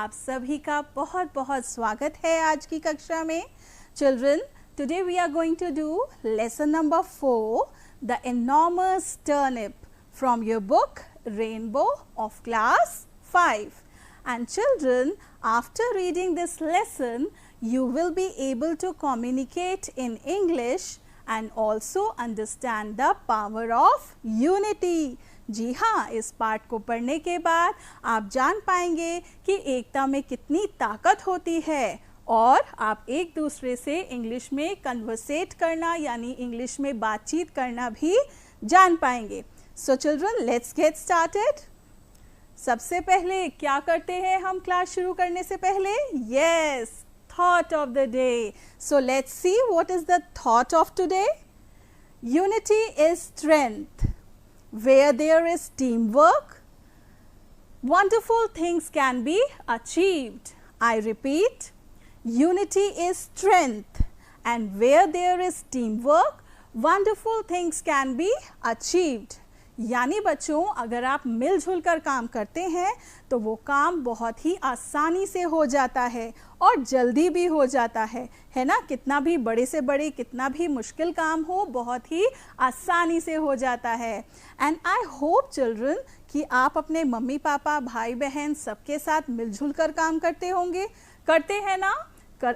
आप सभी का बहुत बहुत स्वागत है आज की कक्षा में। Children, today we are going to do lesson number 4, the enormous turnip from your book Rainbow of class 5. And children, after reading this lesson, you will be able to communicate in English and also understand the power of unity. जी हाँ, इस पाठ को पढ़ने के बाद आप जान पाएंगे कि एकता में कितनी ताकत होती है और आप एक दूसरे से इंग्लिश में कन्वर्सेट करना यानी इंग्लिश में बातचीत करना भी जान पाएंगे. So children, let's get started. सबसे पहले क्या करते हैं हम क्लास शुरू करने से पहले? Yes, thought of the day. So let's see what is the thought of today. Unity is strength. Where there is teamwork, wonderful things can be achieved. I repeat, unity is strength, and where there is teamwork, wonderful things can be achieved. यानी बच्चों, अगर आप मिलजुल कर काम करते हैं तो वो काम बहुत ही आसानी से हो जाता है और जल्दी भी हो जाता है ना. कितना भी बड़े से बड़े, कितना भी मुश्किल काम हो, बहुत ही आसानी से हो जाता है. एंड आई होप चिल्ड्रन कि आप अपने मम्मी पापा, भाई बहन सबके साथ मिलजुल कर काम करते होंगे. करते हैं ना?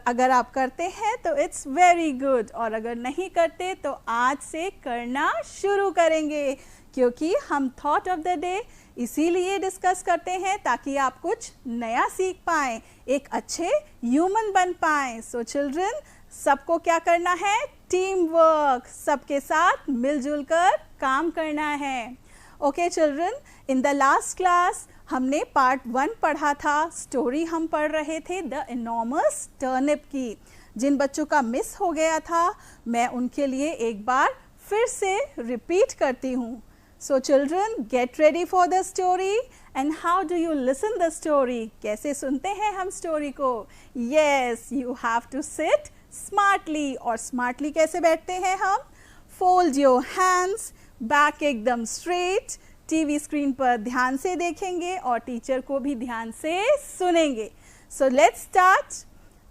अगर आप करते हैं तो इट्स वेरी गुड, और अगर नहीं करते तो आज से करना शुरू करेंगे, क्योंकि हम थॉट ऑफ द डे इसीलिए डिस्कस करते हैं ताकि आप कुछ नया सीख पाएं, एक अच्छे ह्यूमन बन पाएं. सो चिल्ड्रन, सबको क्या करना है? टीम वर्क, सबके साथ मिलजुल कर काम करना है. Okay children, in the last class हमने पार्ट 1 पढ़ा था. स्टोरी हम पढ़ रहे थे द एनॉर्मस टर्निप की. जिन बच्चों का मिस हो गया था, मैं उनके लिए एक बार फिर से रिपीट करती हूँ. So children, get ready for the story. And how do you listen the story? कैसे सुनते हैं हम स्टोरी को? Yes, you have to sit smartly. और smartly कैसे बैठते हैं हम? Fold your hands, back एकदम straight. टीवी स्क्रीन पर ध्यान से देखेंगे और टीचर को भी ध्यान से सुनेंगे. So let's start.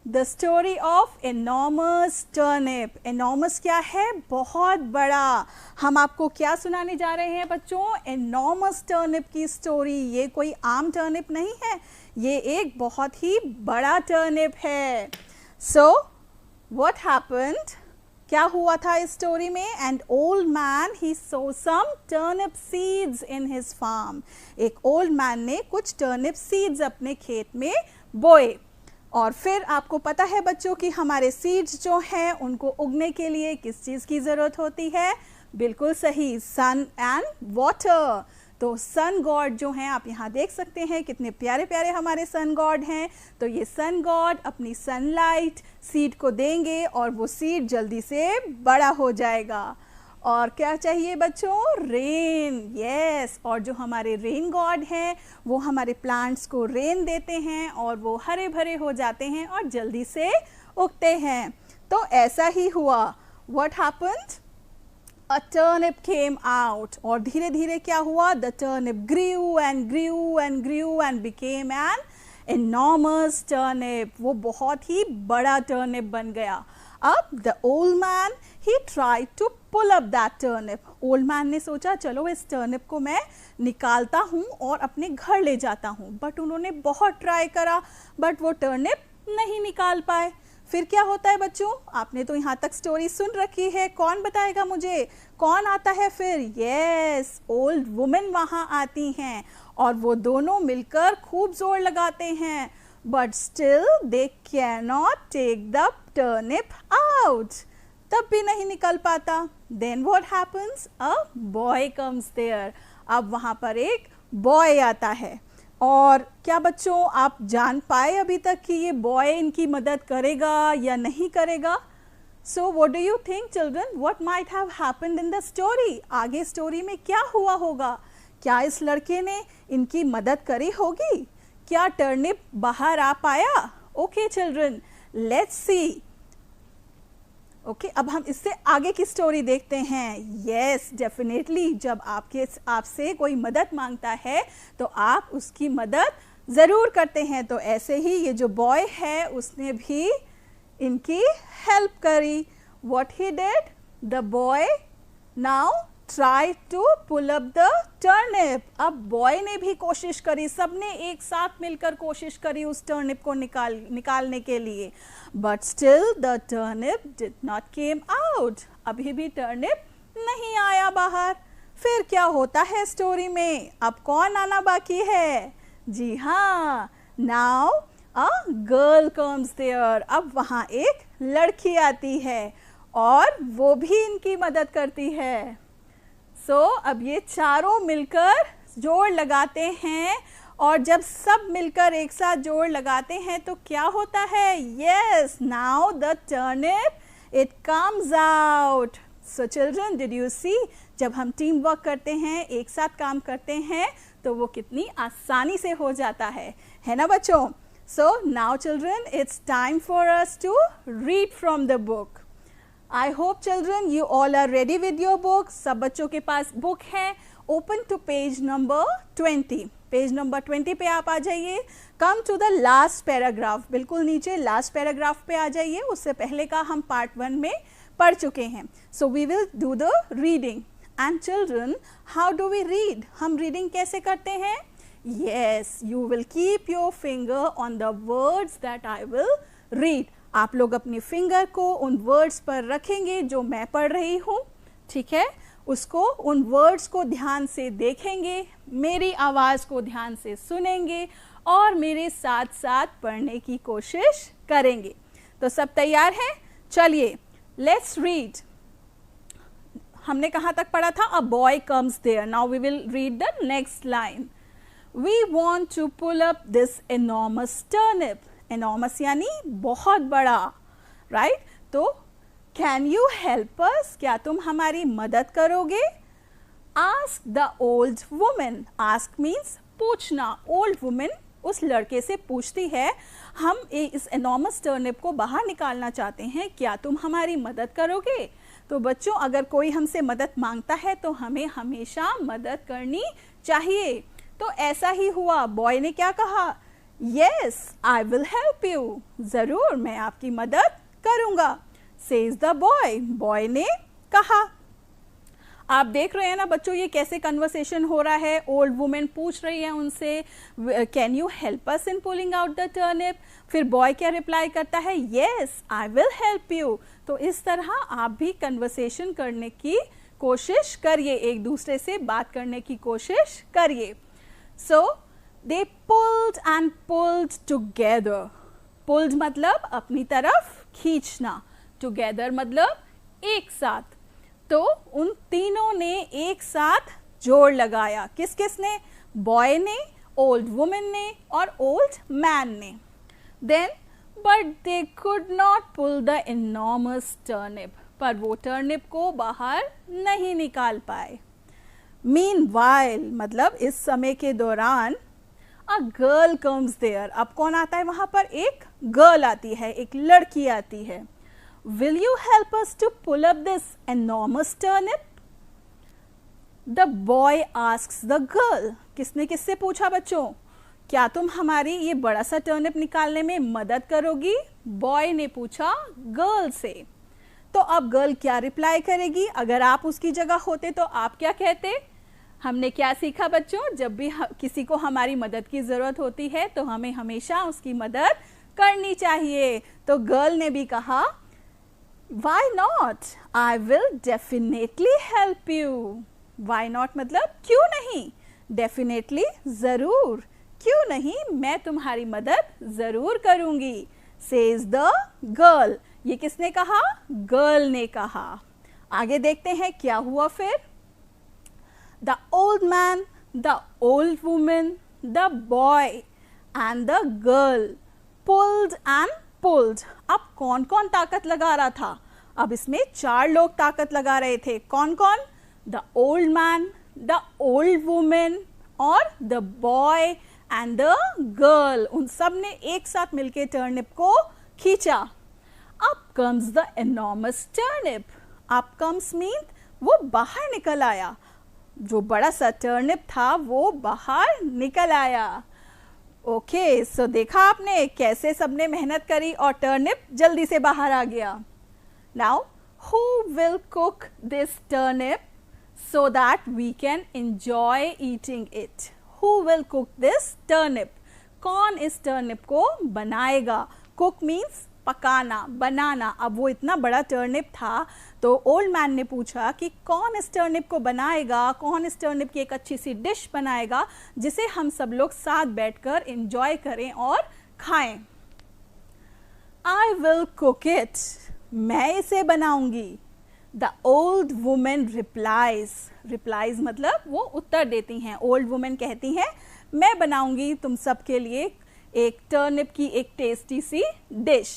The story of enormous turnip. Enormous क्या है? बहुत बड़ा. हम आपको क्या सुनाने जा रहे हैं बच्चों? enormous turnip की स्टोरी. ये कोई आम टर्निप नहीं है, ये एक बहुत ही बड़ा टर्निप है. So what happened? क्या हुआ था इस स्टोरी में? An old man he saw some turnip seeds in his farm. एक old man ने कुछ turnip seeds अपने खेत में बोए. और फिर आपको पता है बच्चों कि हमारे सीड्स जो हैं उनको उगने के लिए किस चीज़ की ज़रूरत होती है? बिल्कुल सही, सन एंड वाटर. तो सन गॉड जो हैं, आप यहाँ देख सकते हैं कितने प्यारे प्यारे हमारे सन गॉड हैं. तो ये सन गॉड अपनी सनलाइट सीड को देंगे और वो सीड जल्दी से बड़ा हो जाएगा. और क्या चाहिए बच्चों? रेन. यस, और जो हमारे रेन गॉड हैं वो हमारे प्लांट्स को रेन देते हैं और वो हरे भरे हो जाते हैं और जल्दी से उगते हैं. तो ऐसा ही हुआ. What happened? A turnip came out. और धीरे धीरे क्या हुआ? The turnip grew and grew and grew and became an enormous turnip. वो बहुत ही बड़ा टर्निप बन गया. अब the old man he tried to pull up that turnip. Old man ने सोचा चलो इस टर्निप को मैं निकालता हूँ और अपने घर ले जाता हूँ. बट उन्होंने बहुत ट्राई करा, बट वो टर्निप नहीं निकाल पाए. फिर क्या होता है बच्चों? आपने तो यहाँ तक स्टोरी सुन रखी है. कौन बताएगा मुझे? कौन आता है फिर? यस, ओल्ड वुमेन वहाँ आती हैं और वो दोनों मिलकर खूब जोर लगाते हैं. But still they cannot take the turnip out. तब भी नहीं निकल पाता. Then what happens? A boy comes there. अब वहाँ पर एक बॉय आता है. और क्या बच्चों आप जान पाए अभी तक कि ये बॉय इनकी मदद करेगा या नहीं करेगा? So what do you think children? What might have happened in the story? आगे स्टोरी में क्या हुआ होगा? क्या इस लड़के ने इनकी मदद करी होगी? क्या टर्निप बाहर आ पाया? Okay children, let's see. Okay, अब हम इससे आगे की स्टोरी देखते हैं. यस, डेफिनेटली जब आपसे कोई मदद मांगता है तो आप उसकी मदद ज़रूर करते हैं। तो ऐसे ही ये जो बॉय है उसने भी इनकी हेल्प करी। What he did? The boy now tried to pull up the turnip. अब बॉय ने भी कोशिश करी, सबने एक साथ मिलकर कोशिश करी उस टर्निप को निकालने के लिए, but still the turnip did not came out. अभी भी टर्निप नहीं आया बाहर। फिर क्या होता है स्टोरी में? अब कौन आना बाकी है? जी हाँ, now a girl comes there. अब वहाँ एक लड़की आती है और वो भी इनकी मदद करती है। सो अब ये चारों मिलकर जोड़ लगाते हैं, और जब सब मिलकर एक साथ जोड़ लगाते हैं तो क्या होता है? Yes, now the turnip it comes out. So children, did you see, जब हम टीम वर्क करते हैं, एक साथ काम करते हैं, तो वो कितनी आसानी से हो जाता है ना बच्चों? So now children, it's time for us to read from the book. I hope children you all are ready with your book. सब बच्चों के पास बुक है। Open to page number 20. Page number 20 पे आप आ जाइए। Come to the last paragraph. बिल्कुल नीचे last paragraph पे आ जाइए। उससे पहले का हम पार्ट 1 में पढ़ चुके हैं। So we will do the reading. And children, how do we read? हम रीडिंग कैसे करते हैं? Yes, you will keep your finger on the words that I will read. आप लोग अपनी फिंगर को उन वर्ड्स पर रखेंगे जो मैं पढ़ रही हूँ, ठीक है? उसको, उन वर्ड्स को ध्यान से देखेंगे, मेरी आवाज़ को ध्यान से सुनेंगे और मेरे साथ साथ पढ़ने की कोशिश करेंगे। तो सब तैयार हैं? चलिए, लेट्स रीड। हमने कहाँ तक पढ़ा था? A boy comes there. Now we will read the next line. We want to pull up this enormous turnip. Enormous यानी बहुत बड़ा, राइट? तो कैन यू हेल्प अस? क्या तुम हमारी मदद करोगे? Ask the old women. Ask means पूछना। ओल्ड वुमेन उस लड़के से पूछती है, हम इस एनॉर्मस टर्निप को बाहर निकालना चाहते हैं, क्या तुम हमारी मदद करोगे? तो बच्चों, अगर कोई हमसे मदद मांगता है तो हमें हमेशा मदद करनी चाहिए। तो ऐसा ही हुआ। बॉय ने क्या कहा? Yes, I will help you. जरूर मैं आपकी मदद करूंगा, says the boy. बॉय ने कहा। आप देख रहे हैं ना बच्चों, ये कैसे कन्वर्सेशन हो रहा है। ओल्ड वुमेन पूछ रही है उनसे, can you help us in pulling out the turnip? फिर बॉय क्या रिप्लाई करता है? Yes, I will help you. तो इस तरह आप भी कन्वर्सेशन करने की कोशिश करिए, एक दूसरे से बात करने की कोशिश करिए। सो they pulled and pulled together. pulled मतलब अपनी तरफ खींचना, together मतलब एक साथ। तो उन तीनों ने एक साथ जोड़ लगाया। किस किस ने? बॉय ने, ओल्ड वुमेन ने और ओल्ड मैन ने। Then but they could not pull the enormous turnip. पर वो टर्निप को बाहर नहीं निकाल पाए। Meanwhile मतलब इस समय के दौरान A girl comes there. अब कौन आता है वहां पर? एक गर्ल आती है, एक लड़की आती है। Will you help us to pull up this enormous turnip? The boy asks the girl. किसने किससे पूछा बच्चों? क्या तुम हमारी ये बड़ा सा टर्निप निकालने में मदद करोगी? बॉय ने पूछा गर्ल से। तो अब गर्ल क्या रिप्लाई करेगी? अगर आप उसकी जगह होते तो आप क्या कहते? हमने क्या सीखा बच्चों? जब भी किसी को हमारी मदद की ज़रूरत होती है तो हमें हमेशा उसकी मदद करनी चाहिए। तो गर्ल ने भी कहा, Why not? I will definitely help you. Why not मतलब क्यों नहीं? Definitely ज़रूर, क्यों नहीं, मैं तुम्हारी मदद ज़रूर करूँगी, says the girl. ये किसने कहा? गर्ल ने कहा। आगे देखते हैं क्या हुआ फिर। The old man, the old woman, the boy and the girl pulled and pulled. अब कौन कौन ताकत लगा रहा था? अब इसमें 4 लोग ताकत लगा रहे थे। कौन कौन? The old man, the old woman और the boy and the girl. उन सब ने एक साथ मिलके टर्निप को खींचा। Up comes the enormous turnip. Up comes means वो बाहर निकल आया। जो बड़ा सा टर्निप था वो बाहर निकल आया। ओके, सो देखा आपने कैसे सबने मेहनत करी और टर्निप जल्दी से बाहर आ गया. Now who will cook this turnip so that we can enjoy eating it? Who will cook this turnip? कौन इस टर्निप को बनाएगा? Cook means पकाना, बनाना. अब वो इतना बड़ा टर्निप था तो ओल्ड मैन ने पूछा कि कौन इस टर्निप को बनाएगा, कौन इस टर्निप की एक अच्छी सी डिश बनाएगा जिसे हम सब लोग साथ बैठकर एंजॉय करें और खाएं. I will cook it. मैं इसे बनाऊंगी. The old woman replies. Replies मतलब वो उत्तर देती हैं. Old woman कहती हैं मैं बनाऊंगी तुम सब के लिए एक टर्निप की एक टेस्टी सी dish.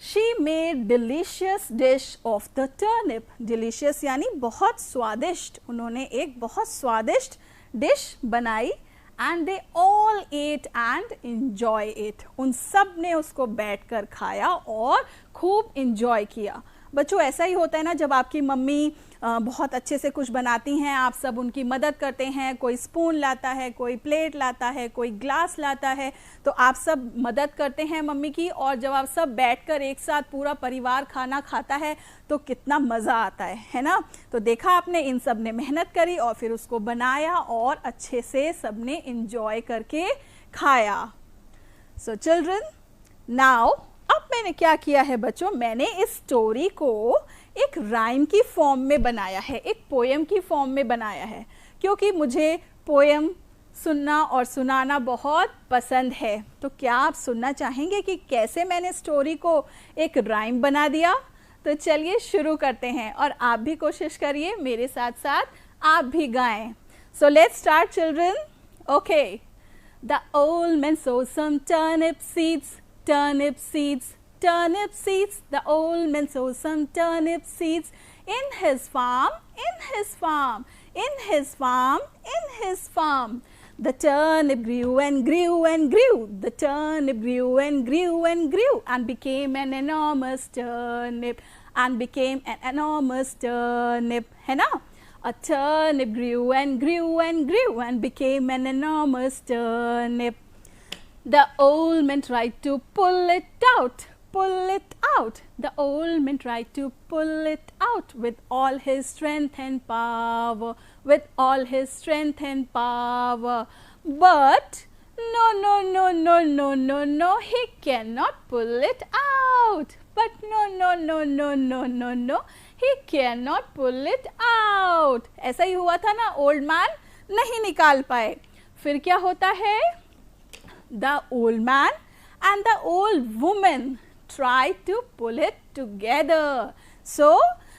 She made delicious dish of the turnip. Delicious यानी बहुत स्वादिष्ट. उन्होंने एक बहुत स्वादिष्ट डिश बनाई. And they all ate and enjoy it. उन सब ने उसको बैठकर खाया और खूब enjoy किया. बच्चों ऐसा ही होता है ना, जब आपकी मम्मी बहुत अच्छे से कुछ बनाती हैं, आप सब उनकी मदद करते हैं. कोई स्पून लाता है, कोई प्लेट लाता है, कोई ग्लास लाता है, तो आप सब मदद करते हैं मम्मी की. और जब आप सब बैठकर एक साथ पूरा परिवार खाना खाता है तो कितना मज़ा आता है ना. तो देखा आपने, इन सब ने मेहनत करी और फिर उसको बनाया और अच्छे से सब ने इंजॉय करके खाया. सो चिल्ड्रन, नाउ अब मैंने क्या किया है बच्चों, मैंने इस स्टोरी को एक राइम की फॉर्म में बनाया है, एक पोएम की फॉर्म में बनाया है, क्योंकि मुझे पोएम सुनना और सुनाना बहुत पसंद है. तो क्या आप सुनना चाहेंगे कि कैसे मैंने स्टोरी को एक राइम बना दिया? तो चलिए शुरू करते हैं और आप भी कोशिश करिए, मेरे साथ साथ आप भी गाएं. So let's start children. Okay. The old man sow some turnip seeds. Turnip seeds, turnip seeds. The old man sowed some turnip seeds in his farm, in his farm, in his farm, in his farm. The turnip grew and grew and grew. The turnip grew and grew and grew and became an enormous turnip and became an enormous turnip. है ना? A turnip grew and grew and grew and became an enormous turnip. The old man tried to pull it out, pull it out. The old man tried to pull it out with all his strength and power, with all his strength and power. But no, no, no, no, no, no, no, he cannot pull it out. But no, no, no, no, no, no, no, he cannot pull it out. ऐसा ही हुआ था ना, old man नहीं निकाल पाए. फिर क्या होता है? The old man and the old woman tried to pull it together. So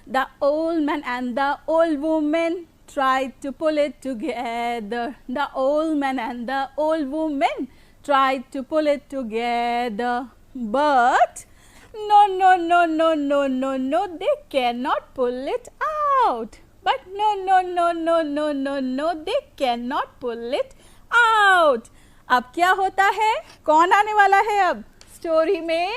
the old man and the old woman tried to pull it together. The old man and the old woman tried to pull it together. But no, no, no, no, no, no, no, they cannot pull it out. But no, no, no, no, no, no, no, they cannot pull it out. अब क्या होता है? कौन आने वाला है अब story में?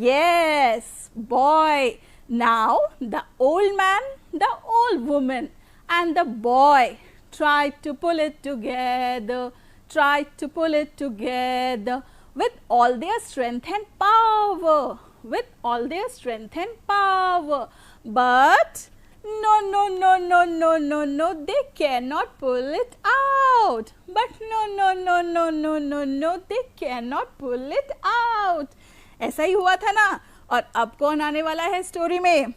Yes, boy. Now the old man, the old woman and the boy tried to pull it together, tried to pull it together with all their strength and power, with all their strength and power. But no, no, no, no, no, no, no, they cannot pull it out. But no, no, no, no, no, no, no, they cannot pull it out. ऐसा ही हुआ था ना. और अब कौन आने वाला है स्टोरी में?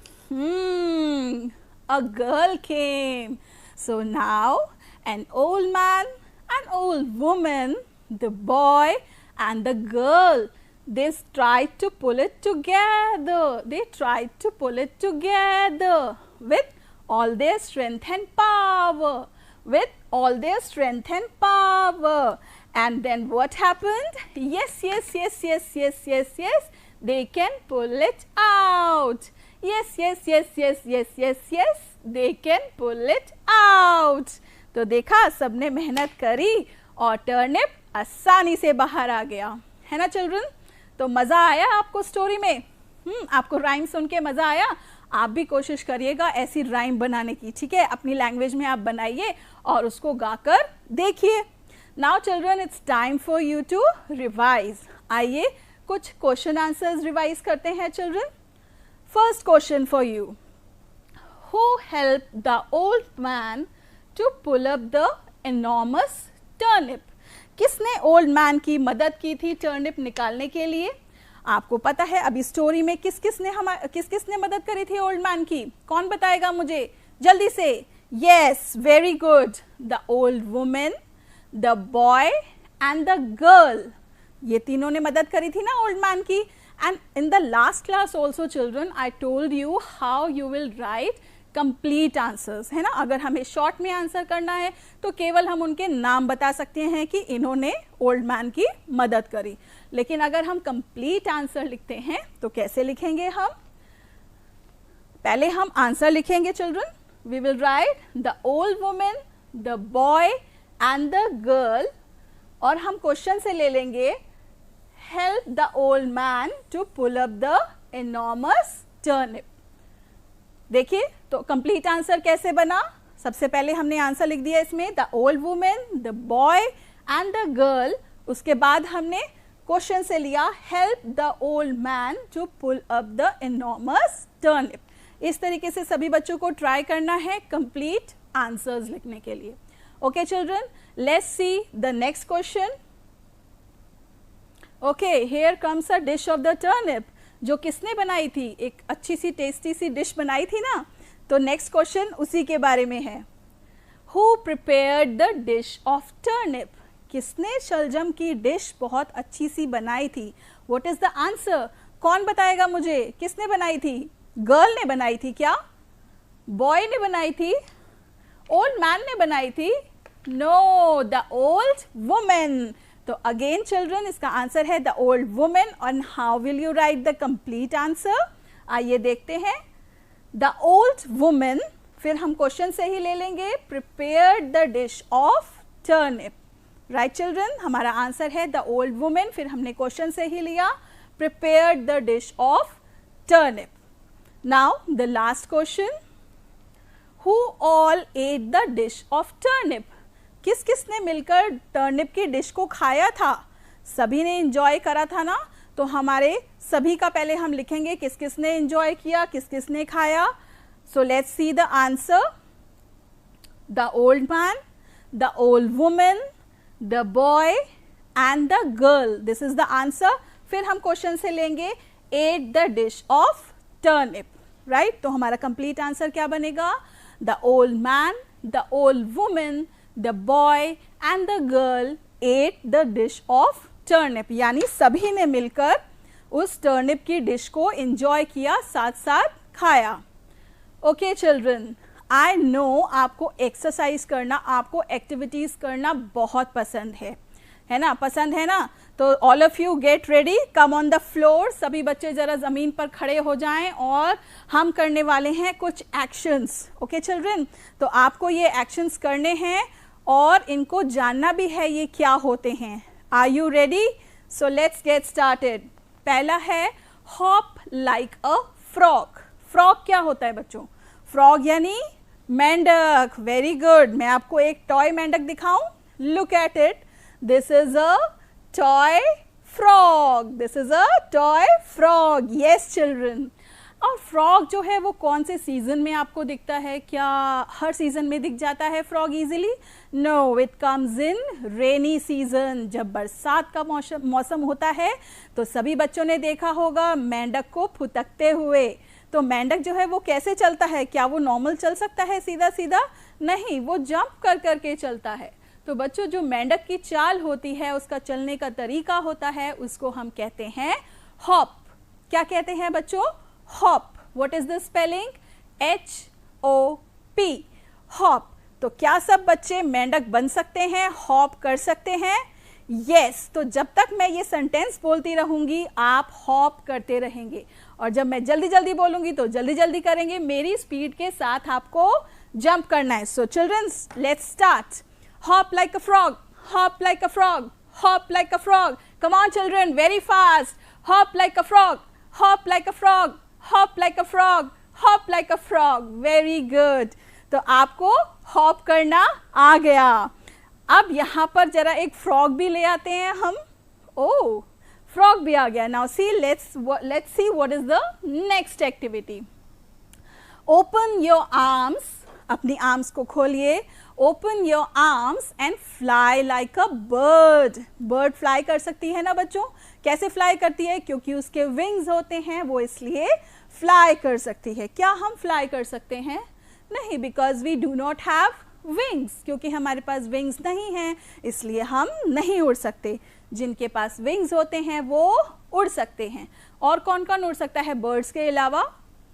A girl came. So now an old man, an old woman, the boy and the girl, they tried to pull it together. They tried to pull it together with all their strength and power, with all their strength and power. And then what happened? Yes, yes, yes, yes, yes, yes, yes, they can pull it out. Yes, yes, yes, yes, yes, yes, yes, they can pull it out. तो देखा, सबने मेहनत करी और turnip आसानी से बाहर आ गया, है ना चिल्ड्रन? तो मज़ा आया आपको स्टोरी में? आपको राइम सुन के मज़ा आया? आप भी कोशिश करिएगा ऐसी राइम बनाने की, ठीक है? अपनी लैंग्वेज में आप बनाइए और उसको गाकर देखिए. Now children it's time for you to revise. आइए कुछ क्वेश्चन आंसर्स रिवाइज करते हैं children. First question for you. Who helped the old man to pull up the enormous turnip? किसने ओल्ड मैन की मदद की थी टर्निप निकालने के लिए? आपको पता है अभी स्टोरी में किस किसने मदद करी थी ओल्ड मैन की? कौन बताएगा मुझे जल्दी से? Yes, very good. The old women, the boy and the girl. ये तीनों ने मदद करी थी ना ओल्ड मैन की. And in the last class also children I told you how you will write complete answers, है ना. अगर हमें शॉर्ट में आंसर करना है तो केवल हम उनके नाम बता सकते हैं कि इन्होंने ओल्ड मैन की मदद करी. लेकिन अगर हम कंप्लीट आंसर लिखते हैं तो कैसे लिखेंगे हम? पहले हम आंसर लिखेंगे children. We will write the old women, the boy and the girl. और हम क्वेश्चन से ले लेंगे help the old man to pull up the enormous turnip. देखिए तो कंप्लीट आंसर कैसे बना. सबसे पहले हमने आंसर लिख दिया इसमें the old women, the boy and the girl. उसके बाद हमने क्वेश्चन से लिया help the old man to pull up the enormous turnip. इस तरीके से सभी बच्चों को ट्राई करना है कंप्लीट आंसर्स लिखने के लिए. Okay children, let's see the next question. Okay, here comes a dish of the turnip. जो किसने बनाई थी? एक अच्छी सी टेस्टी सी डिश बनाई थी ना. तो नेक्स्ट क्वेश्चन उसी के बारे में है. Who prepared the dish of turnip? किसने शलजम की डिश बहुत अच्छी सी बनाई थी? What is the answer? कौन बताएगा मुझे? किसने बनाई थी? गर्ल ने बनाई थी क्या? बॉय ने बनाई थी? ओल्ड मैन ने बनाई थी? No, the old women. तो अगेन चिल्ड्रन इसका आंसर है द ओल्ड वुमेन. और how will you write the complete answer? आइए देखते हैं. द ओल्ड वुमेन, फिर हम क्वेश्चन से ही ले लेंगे prepared the dish of turnip. Right children, हमारा आंसर है द ओल्ड वुमेन. फिर हमने क्वेश्चन से ही लिया prepared the dish of turnip. Now the last question. Who all at the dish of turnip? किस किसने मिलकर टर्निप की डिश को खाया था? सभी ने एंजॉय करा था ना. तो हमारे सभी का पहले हम लिखेंगे किस किसने एंजॉय किया, किस किसने खाया. So let's see the answer. The old man, the old women, the boy and the girl. This is the answer. फिर हम क्वेश्चन से लेंगे at the dish of turnip. Right, तो हमारा कंप्लीट आंसर क्या बनेगा? The old man, the old women, the boy and the girl ate the dish of turnip. यानी सभी ने मिलकर उस टर्निप की डिश को एंजॉय किया, साथ साथ खाया. ओके चिल्ड्रन, आई नो आपको एक्सरसाइज करना, आपको एक्टिविटीज करना बहुत पसंद है ना? पसंद है ना? तो all of you get ready, come on the floor. सभी बच्चे जरा जमीन पर खड़े हो जाएं और हम करने वाले हैं कुछ एक्शंस. ओके चिल्ड्रन, तो आपको ये एक्शंस करने हैं और इनको जानना भी है ये क्या होते हैं. Are you ready? So let's get started. पहला है hop like a frog. Frog क्या होता है बच्चों? फ्रॉग यानी मेंढक. Very good. मैं आपको एक टॉय मेंढक दिखाऊं. Look at it. This is a toy frog. This is a toy frog. Yes children. और फ्रॉग जो है वो कौन से सीजन में आपको दिखता है? क्या हर सीजन में दिख जाता है frog easily? No, it comes in rainy season. जब बरसात का मौसम होता है तो सभी बच्चों ने देखा होगा मेंढक को फुदकते हुए. तो मेंढक जो है वो कैसे चलता है? क्या वो नॉर्मल चल सकता है सीधा सीधा? नहीं, वो जंप कर करके चलता है. तो बच्चों जो मेंढक की चाल होती है, उसका चलने का तरीका होता है, उसको हम कहते हैं हॉप. क्या कहते हैं बच्चों? Hop. What is the spelling? HOP. Hop. तो क्या सब बच्चे मेंढक बन सकते हैं, हॉप कर सकते हैं? यस. तो जब तक मैं ये सेंटेंस बोलती रहूंगी आप हॉप करते रहेंगे, और जब मैं जल्दी जल्दी बोलूंगी तो जल्दी जल्दी करेंगे. मेरी स्पीड के साथ आपको जंप करना है. So childrens, let's start. Hop like a frog, hop like a frog, hop like a frog. Come on children, very fast. Hop like a frog, hop like a frog, hop like a frog, hop like a frog. Very good. तो आपको hop करना आ गया. अब यहाँ पर जरा एक frog भी ले आते हैं हम. ओह, फ्रॉग भी आ गया. Now see, let's see what is the next activity. Open your arms, अपनी आर्म्स को खोलिए. Open your arms and fly like a bird. Bird fly कर सकती है ना बच्चों? कैसे फ्लाई करती है? क्योंकि उसके विंग्स होते हैं, वो इसलिए फ्लाई कर सकती है. क्या हम फ्लाई कर सकते हैं? नहीं, because we do not have wings. क्योंकि हमारे पास विंग्स नहीं हैं, इसलिए हम नहीं उड़ सकते. जिनके पास विंग्स होते हैं वो उड़ सकते हैं. और कौन कौन उड़ सकता है बर्ड्स के अलावा?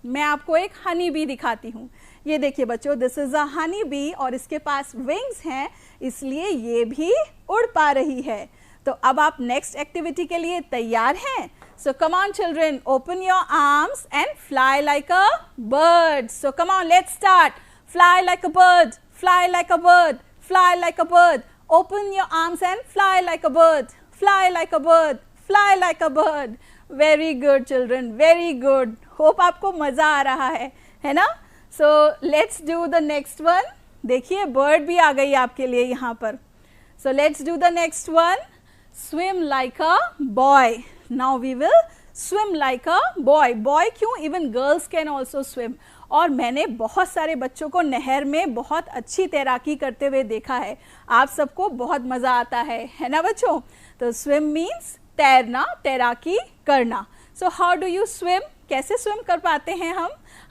मैं आपको एक हनी बी दिखाती हूँ. ये देखिए बच्चों, this is a honey bee और इसके पास विंग्स हैं, इसलिए ये भी उड़ पा रही है. तो अब आप नेक्स्ट एक्टिविटी के लिए तैयार हैं? So come on children, open your arms and fly like a bird. So come on, let's start. Fly like a bird, fly like a bird, fly like a bird. Open your arms and fly like a bird, fly like a bird, fly like a bird. Very good children, very good. Hope आपको मजा आ रहा है ना? So let's do the next one. देखिए bird भी आ गई आपके लिए यहाँ पर. So let's do the next one. Swim like a boy. Now we will swim like a boy. Boy क्यों? Even girls can also swim. और मैंने बहुत सारे बच्चों को नहर में बहुत अच्छी तैराकी करते हुए देखा है. आप सबको बहुत मज़ा आता है ना बच्चों? तो swim means तैरना, तैराकी करना. So how do you swim? कैसे swim कर पाते हैं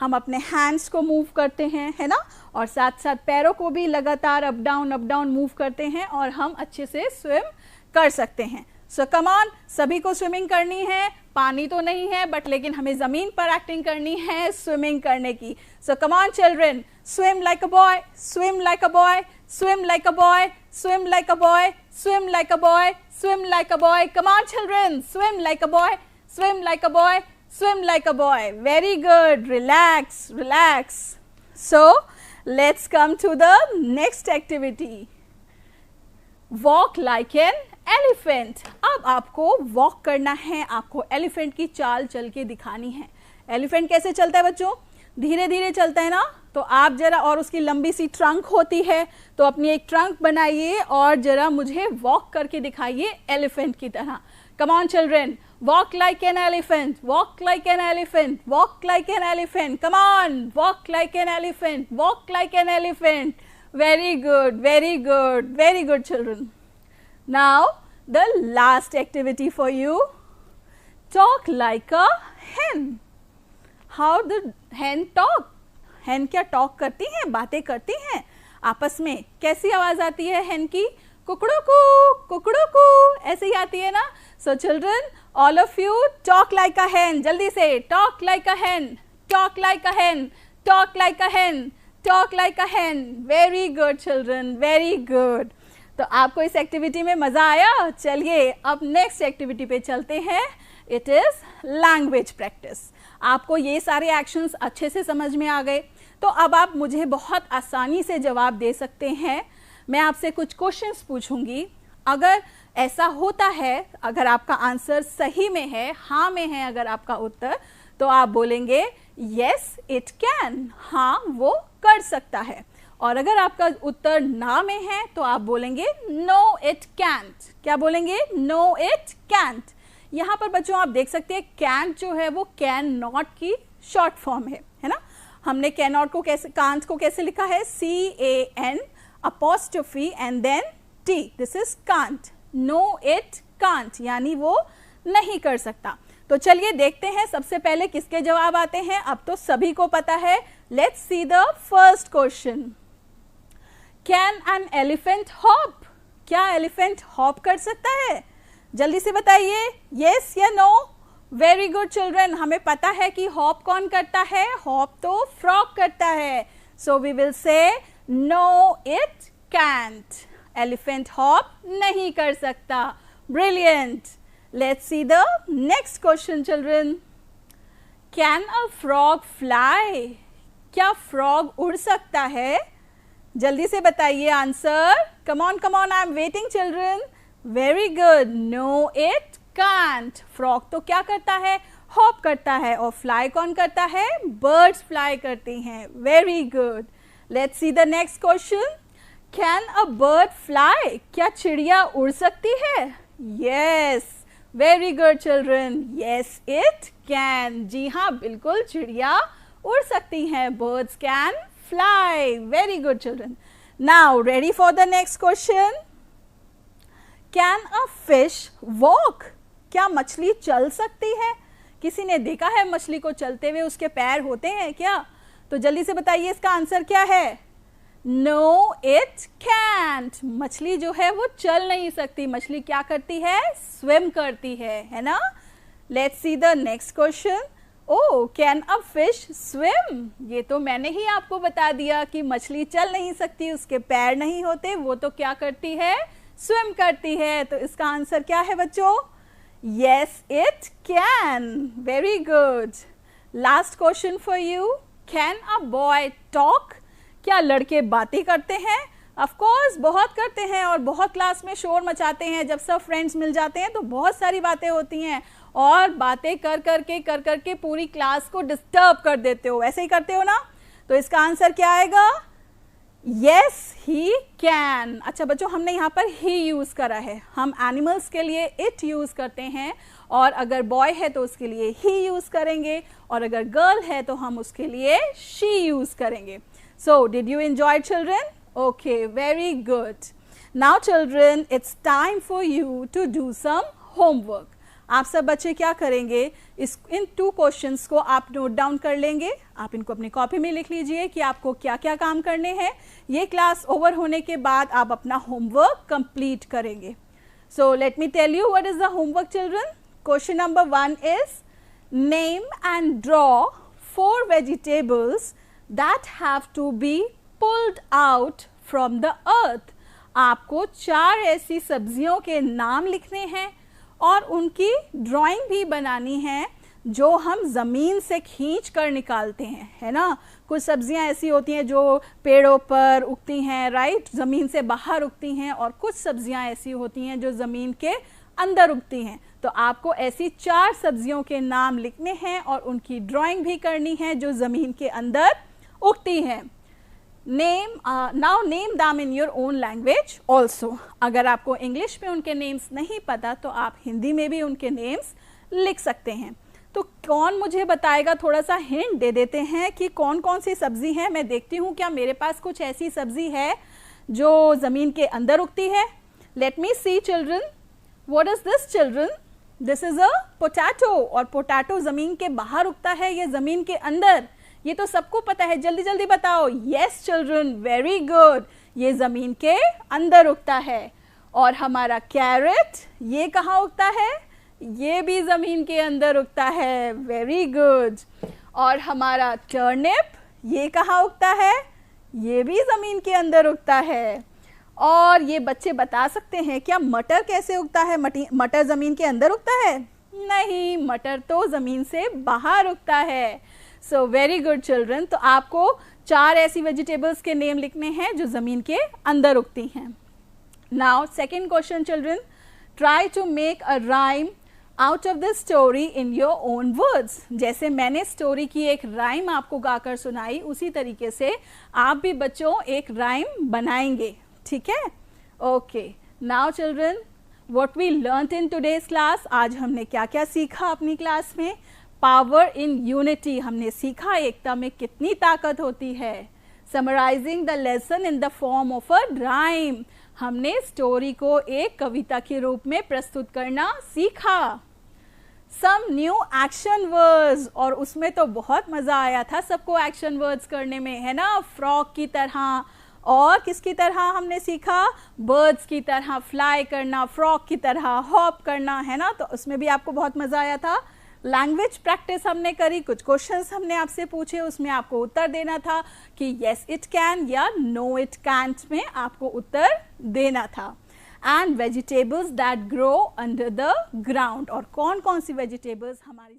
हम अपने हैंड्स को मूव करते हैं, है ना? और साथ साथ पैरों को भी लगातार अप डाउन मूव करते हैं और हम अच्छे से swim कर सकते हैं. सो कम ऑन, सभी को स्विमिंग करनी है. पानी तो नहीं है बट लेकिन हमें ज़मीन पर एक्टिंग करनी है स्विमिंग करने की. So come on children, swim like a boy, swim like a boy, swim like a boy, swim like a boy, swim like a boy, swim like a boy. Come on children, swim like a boy, swim like a boy, swim like a boy. Very good. Relax, relax. So let's come to the next activity. Walk like an elephant. अब आपको walk करना है, आपको elephant की चाल चल के दिखानी है. एलिफेंट कैसे चलता है बच्चों? धीरे धीरे चलता है ना? तो आप जरा, और उसकी लंबी सी ट्रंक होती है, तो अपनी एक ट्रंक बनाइए और जरा मुझे वॉक करके दिखाइए एलिफेंट की तरह. कम on children, walk like an elephant, walk like an elephant, walk like an elephant. Come on, walk like an elephant, walk like an elephant. Very good, very good, very good children. Now the last activity for you. Talk like a hen. How the hen talk? Hen क्या talk करती हैं, बातें करती हैं आपस में? कैसी आवाज आती है hen की? कुकड़ू कू, ऐसे ही आती है ना? So children, all of you talk like a hen. जल्दी से talk like a hen, talk like a hen, talk like a hen. Talk like a hen. Very good children, very good. तो आपको इस एक्टिविटी में मज़ा आया? चलिए अब नेक्स्ट एक्टिविटी पे चलते हैं. It is language practice. आपको ये सारे एक्शंस अच्छे से समझ में आ गए, तो अब आप मुझे बहुत आसानी से जवाब दे सकते हैं. मैं आपसे कुछ क्वेश्चंस पूछूंगी. अगर ऐसा होता है, अगर आपका आंसर सही में है, हाँ में है अगर आपका उत्तर, तो आप बोलेंगे यस इट कैन, हाँ वो कर सकता है. और अगर आपका उत्तर ना में है तो आप बोलेंगे नो इट कैंट. क्या बोलेंगे? No it can't. यहाँ पर बच्चों आप देख सकते हैं कैंट जो है वो कैन नॉट की शॉर्ट फॉर्म है ना? हमने कैन नॉट को कैसे, कांट को कैसे लिखा है? CAN apostrophe and then T. This is can't. No it can't यानी वो नहीं कर सकता. तो चलिए देखते हैं सबसे पहले किसके जवाब आते हैं. अब तो सभी को पता है. Let's see the first question. Can an elephant hop? क्या एलिफेंट हॉप कर सकता है? जल्दी से बताइए, यस या नो. वेरी गुड चिल्ड्रन, हमें पता है कि हॉप कौन करता है. हॉप तो फ्रॉग करता है. So we will say no it can't. Elephant hop नहीं कर सकता. Brilliant. Let's see the next question children. Can a frog fly? क्या फ्रॉग उड़ सकता है? जल्दी से बताइए answer. Come on, come on, I'm waiting children. Very good. No, it can't. Frog तो क्या करता है? हॉप करता है. और फ्लाई कौन करता है? बर्ड्स फ्लाई करती हैं. Very good. Let's see the next question. Can a bird fly? क्या चिड़िया उड़ सकती है? Yes, very good children, yes it can. जी हाँ, बिल्कुल चिड़िया उड़ सकती हैं। Birds can fly. Very good children. Now ready for the next question. Can a fish walk? क्या मछली चल सकती है? किसी ने देखा है मछली को चलते हुए? उसके पैर होते हैं क्या? तो जल्दी से बताइए इसका आंसर क्या है? No it can't. मछली जो है वो चल नहीं सकती। मछली क्या करती है? स्विम करती है ना? Let's see the next question. Oh, can a fish swim? ये तो मैंने ही आपको बता दिया कि मछली चल नहीं सकती, उसके पैर नहीं होते, वो तो क्या करती है? स्विम करती है। तो इसका आंसर क्या है बच्चों? Yes, it can. Very good. Last question for you. Can a boy talk? क्या लड़के बातें करते हैं? Of course, बहुत करते हैं और बहुत क्लास में शोर मचाते हैं। जब सब फ्रेंड्स मिल जाते हैं तो बहुत सारी बातें होती हैं और बातें कर करके पूरी क्लास को डिस्टर्ब कर देते हो। ऐसे ही करते हो ना? तो इसका आंसर क्या आएगा? Yes, he can. अच्छा बच्चों, हमने यहाँ पर he यूज करा है। हम एनिमल्स के लिए it यूज करते हैं और अगर बॉय है तो उसके लिए he यूज करेंगे और अगर गर्ल है तो हम उसके लिए she यूज करेंगे। So, did you enjoy children? Okay, very good. Now children, it's time for you to do some homework. आप सब बच्चे क्या करेंगे? इन 2 क्वेश्चंस को आप नोट डाउन कर लेंगे। आप इनको अपनी कॉपी में लिख लीजिए कि आपको क्या क्या काम करने हैं। ये क्लास ओवर होने के बाद आप अपना होमवर्क कंप्लीट करेंगे। So let me tell you what is the homework children. Question number 1 is name and draw 4 vegetables that have to be pulled out from the earth. आपको 4 ऐसी सब्जियों के नाम लिखने हैं और उनकी ड्राइंग भी बनानी है जो हम ज़मीन से खींच कर निकालते हैं, है ना? कुछ सब्जियां ऐसी होती हैं जो पेड़ों पर उगती हैं, राइट, ज़मीन से बाहर उगती हैं, और कुछ सब्जियां ऐसी होती हैं जो ज़मीन के अंदर उगती हैं। तो आपको ऐसी 4 सब्जियों के नाम लिखने हैं और उनकी ड्राइंग भी करनी है जो ज़मीन के अंदर उगती हैं। now name them in your own language also. अगर आपको इंग्लिश में उनके नेम्स नहीं पता तो आप हिंदी में भी उनके नेम्स लिख सकते हैं। तो कौन मुझे बताएगा? थोड़ा सा हिंट दे देते हैं कि कौन कौन सी सब्जी है। मैं देखती हूँ क्या मेरे पास कुछ ऐसी सब्जी है जो ज़मीन के अंदर उगती है। Let me see children, what is this children? This is a potato. और पोटैटो ज़मीन के बाहर उगता है या ज़मीन के अंदर? ये तो सबको पता है, जल्दी जल्दी बताओ। यस चिल्ड्रन, वेरी गुड, ये ज़मीन के अंदर उगता है। और हमारा कैरेट, ये कहाँ उगता है? ये भी ज़मीन के अंदर उगता है। Very good. और हमारा टर्निप, ये कहाँ उगता है? ये भी ज़मीन के अंदर उगता है। और ये बच्चे बता सकते हैं क्या मटर कैसे उगता है? मटर ज़मीन के अंदर उगता है? नहीं, मटर तो ज़मीन से बाहर उगता है। So very good children. तो आपको 4 ऐसी वेजिटेबल्स के नेम लिखने हैं जो ज़मीन के अंदर उगती हैं। Now second question children, try to make a rhyme out of this story in your own words. जैसे मैंने स्टोरी की एक राइम आपको गाकर सुनाई, उसी तरीके से आप भी बच्चों एक राइम बनाएंगे, ठीक है? Okay, now children, what we learned in today's class. आज हमने क्या क्या सीखा अपनी क्लास में? पावर इन यूनिटी, हमने सीखा एकता में कितनी ताकत होती है। Summarising the lesson in the form of a rhyme, हमने स्टोरी को एक कविता के रूप में प्रस्तुत करना सीखा। सम न्यू एक्शन वर्ड्स, और उसमें तो बहुत मजा आया था सबको एक्शन वर्ड्स करने में, है ना? फ्रॉग की तरह, और किसकी तरह हमने सीखा? बर्ड्स की तरह फ्लाई करना, फ्रॉग की तरह हॉप करना, है ना? तो उसमें भी आपको बहुत मजा आया था। लैंग्वेज प्रैक्टिस हमने करी, कुछ क्वेश्चंस हमने आपसे पूछे, उसमें आपको उत्तर देना था कि यस इट कैन या नो इट कैंट में आपको उत्तर देना था। And vegetables that grow under the ground, और कौन कौन सी वेजिटेबल्स हमारी